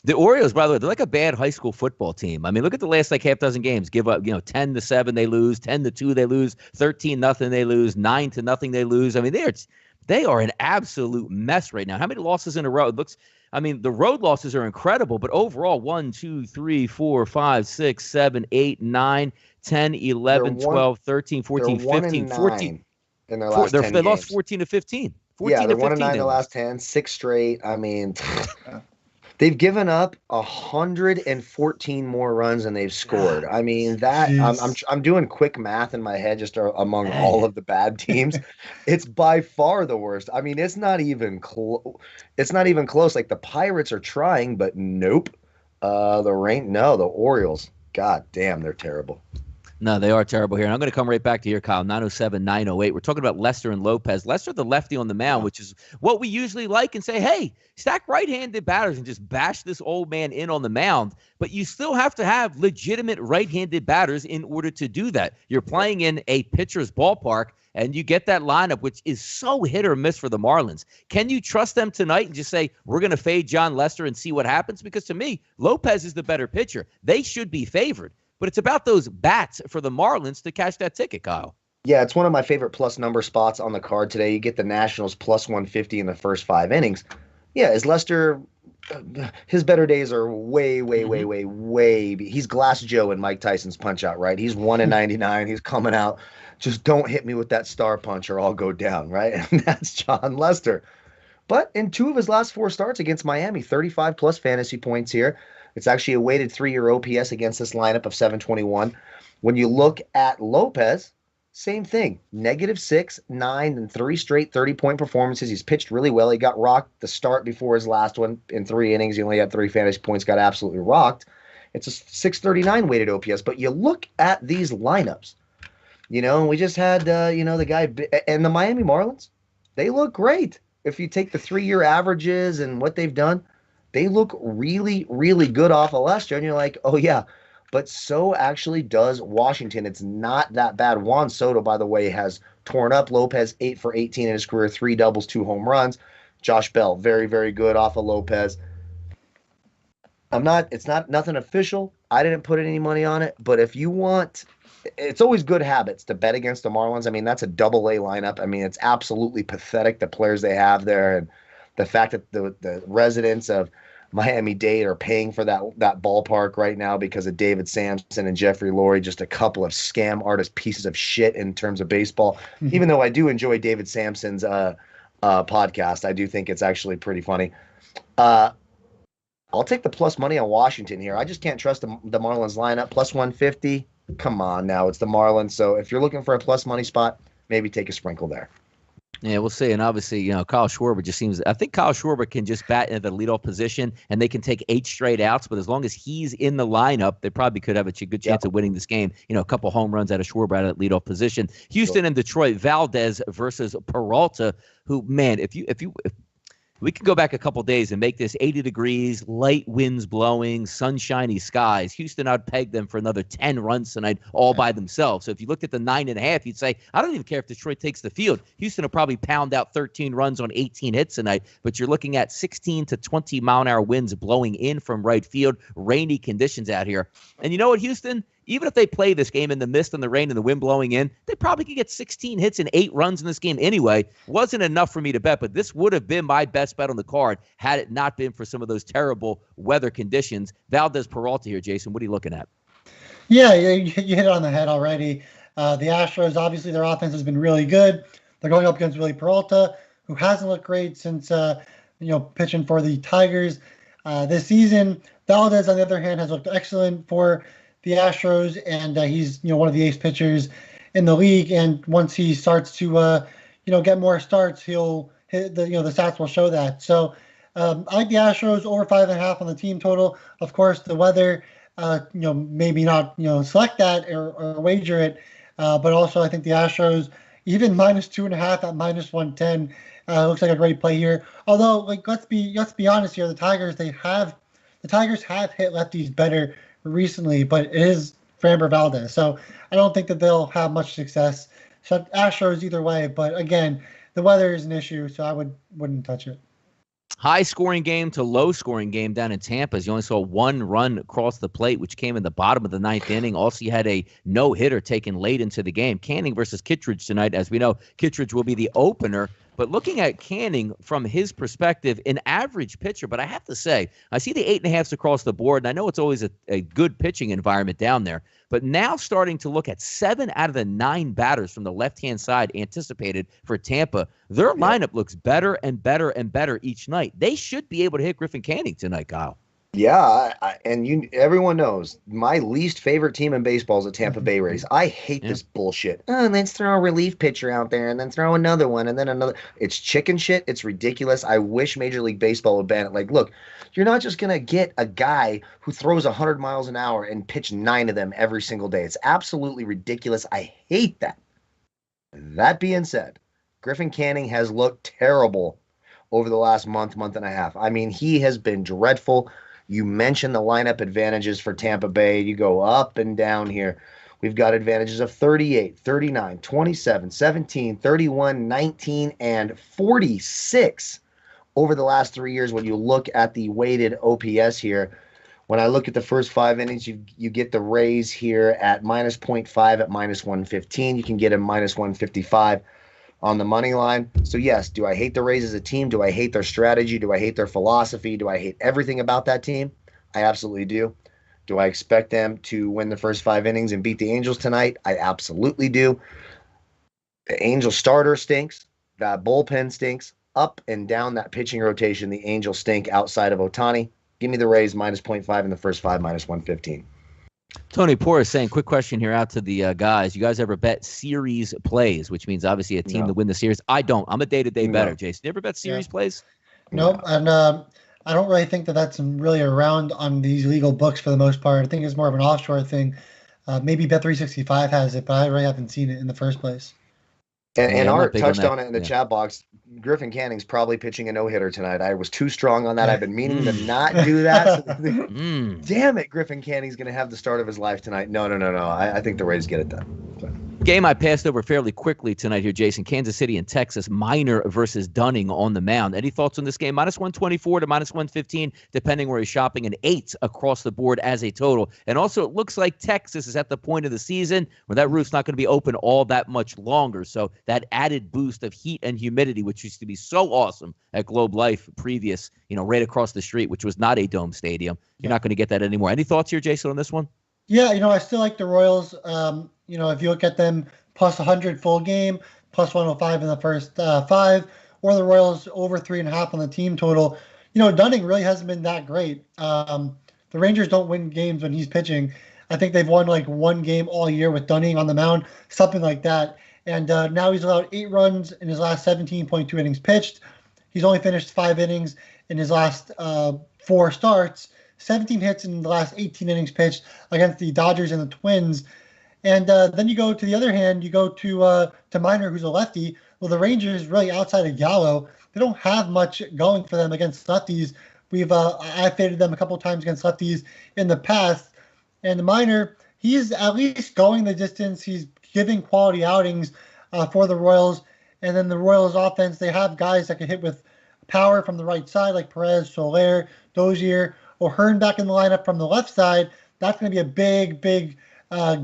The Orioles, by the way, they're like a bad high school football team. I mean, look at the last half dozen games. Give up, 10-7 they lose, 10-2 they lose, 13-0 they lose, 9-0 they lose. I mean, they are an absolute mess right now. How many losses in a row? The road losses are incredible, but overall, 1, 2, 3, 4, 5, 6, 7, 8, 9, 10, 11, 12, 13, 14, 15, 14. In their last 10 They lost 14 to 15. 14 they're to 15 1-9 in the last 10, 6 straight. I mean, they've given up 114 more runs than they've scored. I mean, I'm doing quick math in my head just among all of the bad teams. It's by far the worst. I mean, it's not even close. Like the Pirates are trying, but nope. The Orioles. God damn, they're terrible. No, they are terrible here. And I'm going to come right back to here, Kyle, 907, 908. We're talking about Lester and Lopez. Lester, the lefty on the mound, which is what we usually like, and say, hey, stack right-handed batters and just bash this old man in on the mound. But you still have to have legitimate right-handed batters in order to do that. You're playing in a pitcher's ballpark. and you get that lineup, which is so hit or miss for the Marlins. Can you trust them tonight and just say, we're going to fade John Lester and see what happens? Because to me, Lopez is the better pitcher. They should be favored. But it's about those bats for the Marlins to cash that ticket, Kyle. Yeah, it's one of my favorite plus number spots on the card today. You get the Nationals plus 150 in the first 5 innings. Yeah, is Lester, his better days are way. He's Glass Joe in Mike Tyson's Punch-Out, right? He's 1-99. He's coming out. Just don't hit me with that star punch or I'll go down, right? And that's John Lester. But in 2 of his last 4 starts against Miami, 35 plus fantasy points here. It's actually a weighted 3-year OPS against this lineup of 721. When you look at Lopez, same thing. -6, 9, and 3 straight 30-point performances. He's pitched really well. He got rocked the start before his last one in 3 innings. He only had 3 fantasy points, got absolutely rocked. It's a 639 weighted OPS. But you look at these lineups, and we just had, the guy, and the Miami Marlins, they look great. If you take the 3-year averages and what they've done, they look really, really good off of Lester. And you're like, oh, yeah. But so actually does Washington. It's not that bad. Juan Soto, by the way, has torn up. Lopez, 8 for 18 in his career, 3 doubles, 2 home runs. Josh Bell, very, very good off of Lopez. It's not nothing official. I didn't put any money on it. But if you want, it's always good habits to bet against the Marlins. I mean, that's a double-A lineup. I mean, it's absolutely pathetic, the players they have there. And the fact that the residents of Miami-Dade are paying for that ballpark right now because of David Samson and Jeffrey Lurie, just a couple of scam artist pieces of shit in terms of baseball. Mm-hmm. Even though I do enjoy David Samson's podcast, I do think it's actually pretty funny. I'll take the plus money on Washington here. I just can't trust the Marlins lineup. Plus 150. Come on now, it's the Marlins. So if you're looking for a plus money spot, maybe take a sprinkle there. Yeah, we'll see. And obviously, Kyle Schwarber just seems – I think Kyle Schwarber can just bat in the leadoff position, and they can take 8 straight outs. But as long as he's in the lineup, they probably could have a good chance of winning this game. A couple home runs out of Schwarber out of that leadoff position. Houston and Detroit, Valdez versus Peralta, who, man, if we could go back a couple days and make this 80 degrees, light winds blowing, sunshiny skies. Houston, I'd peg them for another 10 runs tonight all by themselves. So if you looked at the 9.5, you'd say, I don't even care if Detroit takes the field. Houston will probably pound out 13 runs on 18 hits tonight, but you're looking at 16 to 20 mile-an-hour winds blowing in from right field, rainy conditions out here. And you know what, Houston? Even if they play this game in the mist and the rain and the wind blowing in, they probably could get 16 hits and 8 runs in this game anyway. Wasn't enough for me to bet, but this would have been my best bet on the card had it not been for some of those terrible weather conditions. Valdez Peralta here, Jason. What are you looking at? Yeah, you hit it on the head already. The Astros, obviously, their offense has been really good. They're going up against Willie Peralta, who hasn't looked great since pitching for the Tigers this season. Valdez, on the other hand, has looked excellent for the Astros, and he's one of the ace pitchers in the league. And once he starts to get more starts, he'll hit the stats will show that. So I like the Astros over 5.5 on the team total. Of course, the weather, maybe not select that or wager it, but also I think the Astros even -2.5 at -110 looks like a great play here. Although, let's be honest here, the Tigers have hit lefties better recently, but it is Framber Valdez, so I don't think that they'll have much success. So Astros either way, but again, the weather is an issue, so I wouldn't touch it. High scoring game to low scoring game down in Tampa. You only saw 1 run across the plate, which came in the bottom of the 9th inning. Also, you had a no hitter taken late into the game. Canning versus Kittredge tonight. As we know, Kittredge will be the opener. But looking at Canning from his perspective, an average pitcher, but I have to say, I see the 8.5s across the board, and I know it's always a good pitching environment down there. But now starting to look at 7 out of the 9 batters from the left-hand side anticipated for Tampa, their lineup looks better and better and better each night. They should be able to hit Griffin Canning tonight, Kyle. Yeah, everyone knows my least favorite team in baseball is the Tampa Bay Rays. I hate this bullshit. Oh, and let's throw a relief pitcher out there and then throw another one and then another. It's chicken shit. It's ridiculous. I wish Major League Baseball would ban it. Like, look, you're not just going to get a guy who throws 100 miles an hour and pitch 9 of them every single day. It's absolutely ridiculous. I hate that. That being said, Griffin Canning has looked terrible over the last month and a half. I mean, he has been dreadful. You mentioned the lineup advantages for Tampa Bay. You go up and down here. We've got advantages of 38, 39, 27, 17, 31, 19, and 46 over the last 3 years when you look at the weighted OPS here. When I look at the first 5 innings, you get the Rays here at minus 0.5 at minus 115. You can get them minus 155 on the money line. So yes, do I hate the Rays as a team? Do I hate their strategy? Do I hate their philosophy? Do I hate everything about that team? I absolutely do. Do I expect them to win the first 5 innings and beat the Angels tonight? I absolutely do. The Angels starter stinks. That bullpen stinks. Up and down that pitching rotation, the Angels stink outside of Ohtani. Give me the Rays minus 0.5 in the first 5, minus 115. Tony Poor is saying, quick question here out to the guys. You guys ever bet series plays, which means obviously a team to win the series? I don't. I'm a day-to-day better, Jason. You ever bet series plays? Nope. And I don't really think that that's really around on these legal books for the most part. I think it's more of an offshore thing. Maybe Bet365 has it, but I really haven't seen it in the first place. And Art touched on it in the chat box. Griffin Canning's probably pitching a no-hitter tonight. I was too strong on that. I've been meaning to not do that. Damn it, Griffin Canning's going to have the start of his life tonight. No. I think the Rays get it done. So. Game I passed over fairly quickly tonight here, Jason. Kansas City and Texas, Minor versus Dunning on the mound. Any thoughts on this game? Minus 124 to minus 115, depending where he's shopping, and 8 across the board as a total. And also, it looks like Texas is at the point of the season where that roof's not going to be open all that much longer. So that added boost of heat and humidity, which used to be so awesome at Globe Life previous, right across the street, which was not a dome stadium. You're not going to get that anymore. Any thoughts here, Jason, on this one? Yeah, I still like the Royals. If you look at them plus 100 full game, plus 105 in the first 5, or the Royals over 3.5 on the team total. Dunning really hasn't been that great. The Rangers don't win games when he's pitching. I think they've won like 1 game all year with Dunning on the mound, something like that. And now he's allowed 8 runs in his last 17.2 innings pitched. He's only finished 5 innings in his last 4 starts. 17 hits in the last 18 innings pitched against the Dodgers and the Twins. And then you go to the other hand, you go to Minor, who's a lefty. Well, the Rangers, really outside of Gallo, they don't have much going for them against lefties. I faded them a couple of times against lefties in the past. And Minor, he's at least going the distance. He's giving quality outings for the Royals. And then the Royals offense, they have guys that can hit with power from the right side, like Perez, Soler, Dozier, or Hearn back in the lineup from the left side. That's going to be a big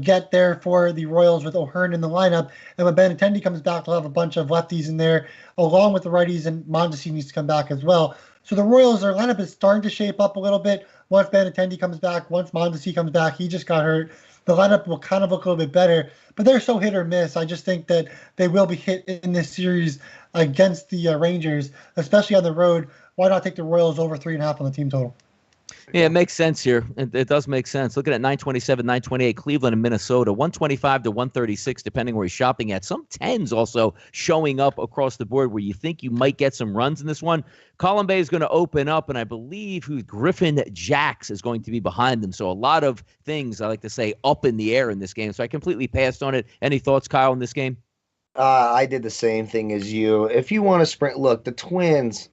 get there for the Royals with O'Hearn in the lineup. And when Benintendi comes back, they'll have a bunch of lefties in there, along with the righties, and Mondesi needs to come back as well. So the Royals, their lineup is starting to shape up a little bit. Once Benintendi comes back, once Mondesi comes back, he just got hurt. The lineup will kind of look a little bit better, but they're so hit or miss. I just think that they will be hit in this series against the Rangers, especially on the road. Why not take the Royals over 3.5 on the team total? Yeah, it makes sense here. It does make sense. Looking at 927, 928, Cleveland and Minnesota, 125 to 136, depending where he's shopping at. Some 10s also showing up across the board where you think you might get some runs in this one. Colin Bay is going to open up, and I believe Griffin Jacks is going to be behind them. So a lot of things, I like to say, up in the air in this game. So I completely passed on it. Any thoughts, Kyle, in this game? I did the same thing as you. If you want to sprint, look, the Twins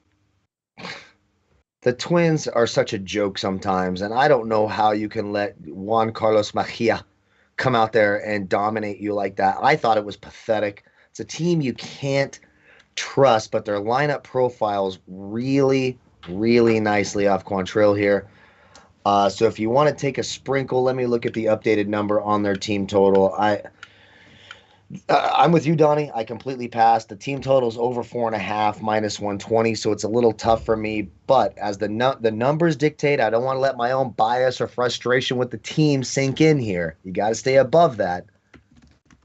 are such a joke sometimes, and I don't know how you can let Juan Carlos Mejia come out there and dominate you like that. I thought it was pathetic. It's a team you can't trust, but their lineup profiles really, really nicely off Quantrill here. So if you want to take a sprinkle, let me look at the updated number on their team total. I'm with you, Donnie. I completely passed. The team total is over 4.5, minus 120, so it's a little tough for me. But as the numbers dictate, I don't want to let my own bias or frustration with the team sink in here. You got to stay above that.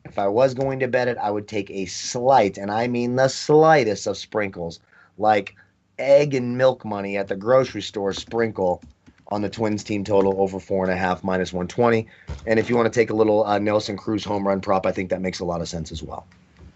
If I was going to bet it, I would take a slight, and I mean the slightest of sprinkles, like egg and milk money at the grocery store sprinkle on the Twins team total over 4.5, minus 120. And if you want to take a little Nelson Cruz home run prop, I think that makes a lot of sense as well.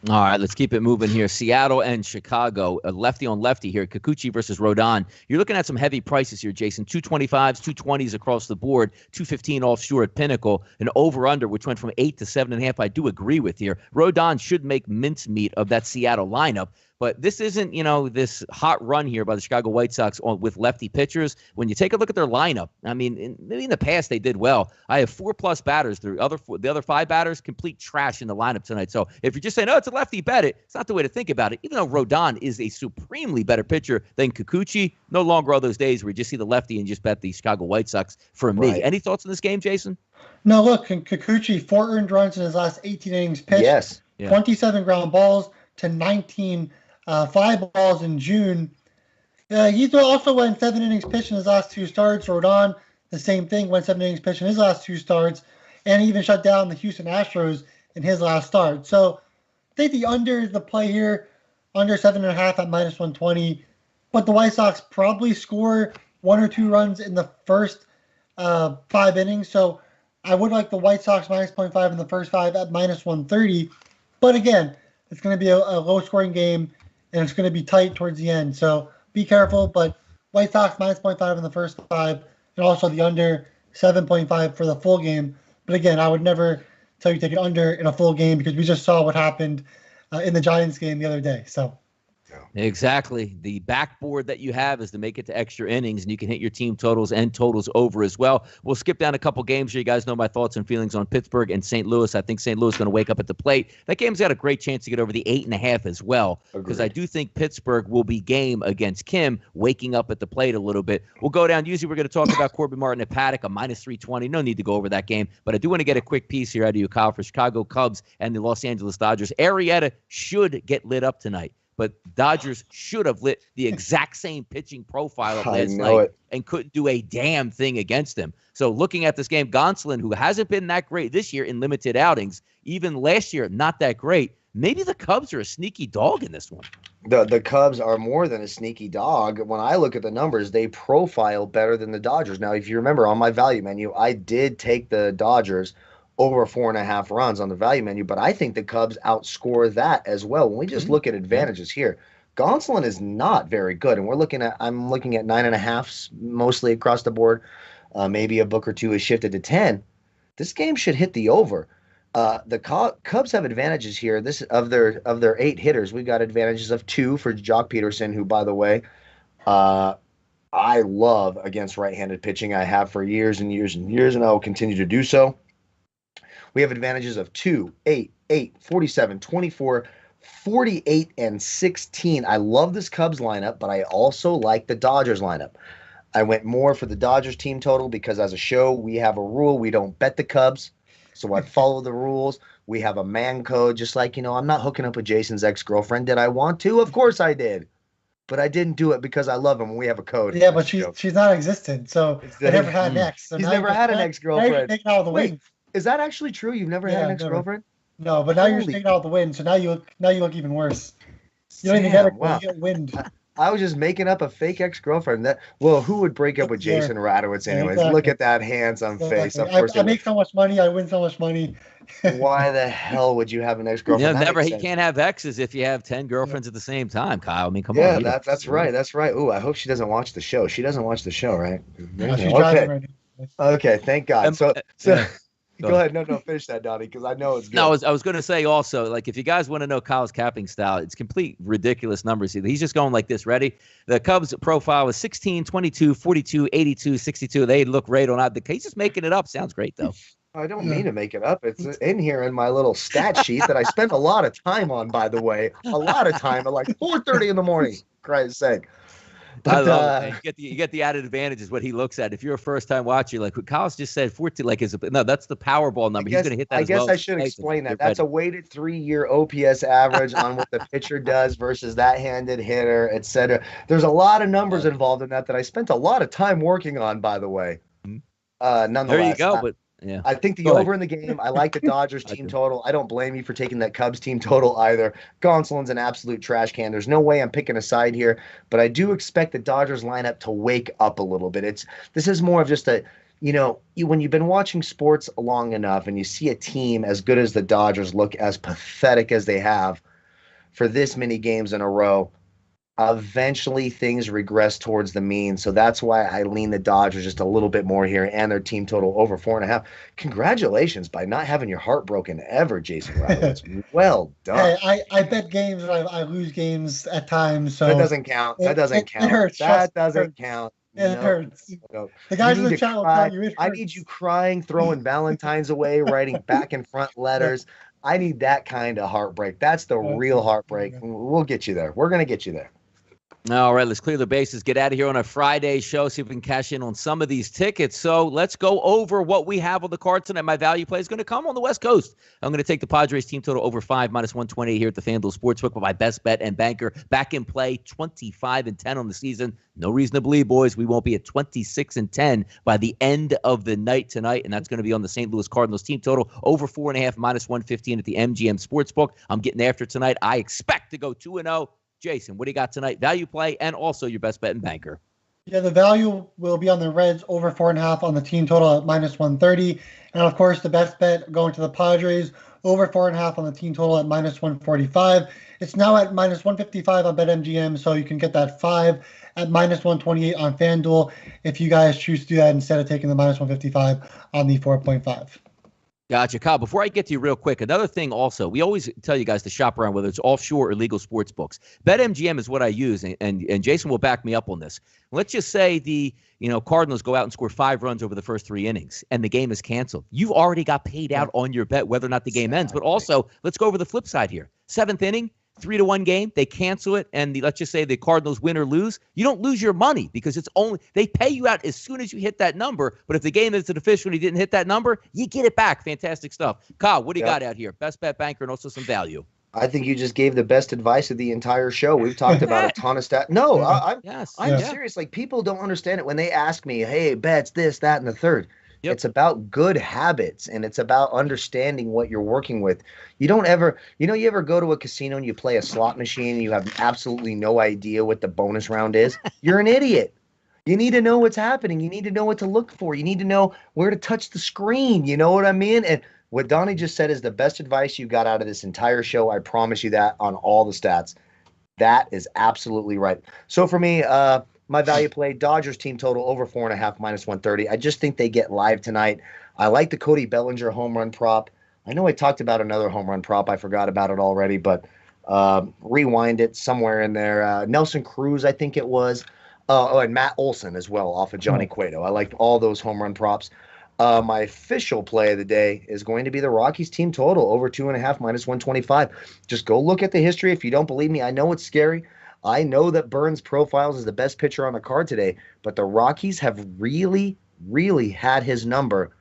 All right, let's keep it moving here. Seattle and Chicago, lefty on lefty here. Kikuchi versus Rodon. You're looking at some heavy prices here, Jason. 225s, 220s across the board, 215 offshore at Pinnacle, an over-under, which went from 8 to 7.5. I do agree with here. Rodon should make mincemeat of that Seattle lineup. But this isn't, this hot run here by the Chicago White Sox with lefty pitchers. When you take a look at their lineup, I mean, in the past they did well. I have 4+ batters. The other 5 batters, complete trash in the lineup tonight. So if you're just saying, it's a lefty, bet it, it's not the way to think about it. Even though Rodon is a supremely better pitcher than Kikuchi, no longer are those days where you just see the lefty and just bet the Chicago White Sox for me. Right. Any thoughts on this game, Jason? No, look, Kikuchi, 4 earned runs in his last 18 innings pitched. Yes. 27 ground balls to 19 fly balls in June. He also went 7 innings pitched in his last 2 starts. Rodon, the same thing, went 7 innings pitched in his last 2 starts, and he even shut down the Houston Astros in his last start. So I think the under is the play here, under 7.5 at -120. But the White Sox probably score 1 or 2 runs in the first 5 innings. So I would like the White Sox -0.5 in the first 5 at -130. But again, it's going to be a low-scoring game, and it's going to be tight towards the end. So be careful. But White Sox -0.5 in the first 5, and also the under 7.5 for the full game. But again, I would never tell you to take it under in a full game because we just saw what happened in the Giants game the other day. So. Exactly. The backboard that you have is to make it to extra innings, and you can hit your team totals and totals over as well. We'll skip down a couple games here. You guys know my thoughts and feelings on Pittsburgh and St. Louis. I think St. Louis is going to wake up at the plate. That game's got a great chance to get over the 8.5 as well, because I do think Pittsburgh will be game against Kim, waking up at the plate a little bit. We'll go down. Usually we're going to talk about Corbin Martin at Paddock, a -320. No need to go over that game, but I do want to get a quick piece here out of you, Kyle, for Chicago Cubs and the Los Angeles Dodgers. Arrieta should get lit up tonight. But Dodgers should have lit the exact same pitching profile of last night and couldn't do a damn thing against him. So looking at this game, Gonsolin, who hasn't been that great this year in limited outings, even last year, not that great. Maybe the Cubs are a sneaky dog in this one. The Cubs are more than a sneaky dog. When I look at the numbers, they profile better than the Dodgers. Now, if you remember on my value menu, I did take the Dodgers over 4.5 runs on the value menu, but I think the Cubs outscore that as well. When we just look at advantages here, Gonsolin is not very good, and I'm looking at 9.5 mostly across the board. Maybe a book or two is shifted to 10. This game should hit the over. The Cubs have advantages here. This of their 8 hitters, we've got advantages of 2 for Jock Peterson, who, by the way, I love against right-handed pitching. I have for years and years and years, and I will continue to do so. We have advantages of 2, 8, 8, 47, 24, 48, and 16. I love this Cubs lineup, but I also like the Dodgers lineup. I went more for the Dodgers team total because as a show, we have a rule. We don't bet the Cubs. So I follow the rules. We have a man code, just like, I'm not hooking up with Jason's ex-girlfriend. Did I want to? Of course I did. But I didn't do it because I love him. We have a code. Yeah, but she's not existent. So I never had an ex. So he's never had an ex-girlfriend. Taking out of the win. Is that actually true? You've never had an ex-girlfriend? No, but now you're taking out the win, so now you look even worse. You don't even get it. You get wind. I was just making up a fake ex-girlfriend. Who would break up with Jason Radowitz anyways? Exactly. Look at that handsome face. Of course, I make so much money. I win so much money. Why the hell would you have an ex-girlfriend? He can't have exes if you have 10 girlfriends at the same time, Kyle. I mean, come on. Yeah, that's right. That's right. Ooh, I hope she doesn't watch the show. She doesn't watch the show, right? No, she's driving right now. Okay, thank God. So go ahead. No, finish that, Donnie, because I know it's good. No, I was going to say also, like, if you guys want to know Kyle's capping style, it's complete ridiculous numbers. He's just going like this. Ready? The Cubs profile is 16, 22, 42, 82, 62. They look right on out. He's just making it up. Sounds great, though. I don't mean to make it up. It's in here in my little stat sheet that I spent a lot of time on, by the way. A lot of time at like 4:30 in the morning, Christ's sake. But, I love it. You get the added advantage is what he looks at. If you're a first-time watcher, like what Kyle's just said, 14, that's the Powerball number. He's going to hit that. I guess I should explain that. That's a weighted 3-year OPS average on what the pitcher does versus that handed hitter, etc. There's a lot of numbers involved in that I spent a lot of time working on, by the way. Nonetheless, there you go. But yeah, I think the over in the game. I like the Dodgers team total. I don't blame you for taking that Cubs team total either. Gonsolin's an absolute trash can. There's no way I'm picking a side here, but I do expect the Dodgers lineup to wake up a little bit. This is more of just a, when you've been watching sports long enough and you see a team as good as the Dodgers look as pathetic as they have for this many games in a row, eventually things regress towards the mean. So that's why I lean the Dodgers just a little bit more here, and their team total over 4.5. Congratulations by not having your heart broken ever, Jason Radowitz. Well done. Hey, I bet games and I lose games at times. So that doesn't count. That doesn't count. It hurts. That doesn't count. It hurts. No. The guys in the chat will tell you it hurts. I need you crying, throwing Valentine's away, writing back and front letters. I need that kind of heartbreak. That's the real heartbreak. We'll get you there. We're going to get you there. All right, let's clear the bases, get out of here on a Friday show, see if we can cash in on some of these tickets. So let's go over what we have on the card tonight. My value play is going to come on the West Coast. I'm going to take the Padres team total over 5, -120 here at the FanDuel Sportsbook with my best bet and banker. Back in play, 25-10 on the season. No reason to believe, boys, we won't be at 26-10 by the end of the night tonight, and that's going to be on the St. Louis Cardinals team total over 4.5, -115 at the MGM Sportsbook. I'm getting after tonight. I expect to go 2-0. Jason, what do you got tonight? Value play and also your best bet and banker. Yeah, the value will be on the Reds over 4.5 on the team total at -130. And of course, the best bet going to the Padres over 4.5 on the team total at -145. It's now at -155 on BetMGM, so you can get that 5 at -128 on FanDuel if you guys choose to do that instead of taking the -155 on the 4.5. Gotcha. Kyle, before I get to you real quick, another thing also, we always tell you guys to shop around, whether it's offshore or legal sports books. BetMGM is what I use, and Jason will back me up on this. Let's just say the Cardinals go out and score 5 runs over the first 3 innings, and the game is canceled. You've already got paid out on your bet whether or not the game ends. But also, let's go over the flip side here. 7th inning, 3-1 game, they cancel it, and let's just say the Cardinals win or lose. You don't lose your money because they pay you out as soon as you hit that number. But if the game isn't official and you didn't hit that number, you get it back. Fantastic stuff. Kyle, what do you got out here? Best bet banker and also some value. I think you just gave the best advice of the entire show. We've talked about a ton of stats. No, I'm serious. Like, people don't understand it when they ask me, hey, bets, this, that, and the third. Yep. It's about good habits, and it's about understanding what you're working with. You don't ever, you ever go to a casino and you play a slot machine and you have absolutely no idea what the bonus round is? You're an idiot. You need to know what's happening. You need to know what to look for. You need to know where to touch the screen. You know what I mean? And what Donnie just said is the best advice you got out of this entire show. I promise you that on all the stats. That is absolutely right. So for me, my value play, Dodgers team total over 4.5, -130. I just think they get live tonight. I like the Cody Bellinger home run prop. I know I talked about another home run prop. I forgot about it already, but rewind it somewhere in there. Nelson Cruz, I think it was. And Matt Olson as well off of Johnny Cueto. I liked all those home run props. My official play of the day is going to be the Rockies team total over 2.5, -125. Just go look at the history. If you don't believe me, I know it's scary. I know that Burns profiles as the best pitcher on the card today, but the Rockies have really, really had his number.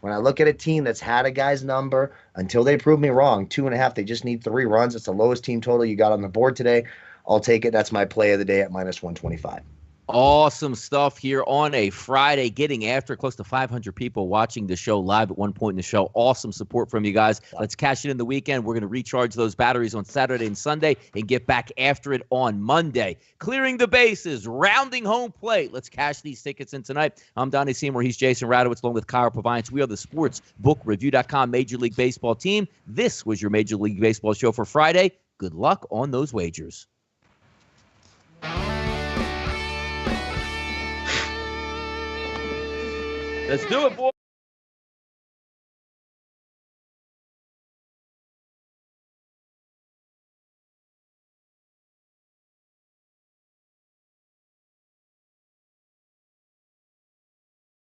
When I look at a team that's had a guy's number, until they prove me wrong, 2.5, they just need 3 runs. It's the lowest team total you got on the board today. I'll take it. That's my play of the day at -125. Awesome stuff here on a Friday, getting after close to 500 people watching the show live at one point in the show. Awesome support from you guys. Let's cash it in the weekend. We're going to recharge those batteries on Saturday and Sunday and get back after it on Monday. Clearing the bases, rounding home plate. Let's cash these tickets in tonight. I'm Donnie Seymour. He's Jason Radowitz along with Kyle Purviance. We are the SportsBookReview.com Major League Baseball team. This was your Major League Baseball show for Friday. Good luck on those wagers. Let's do it, boys.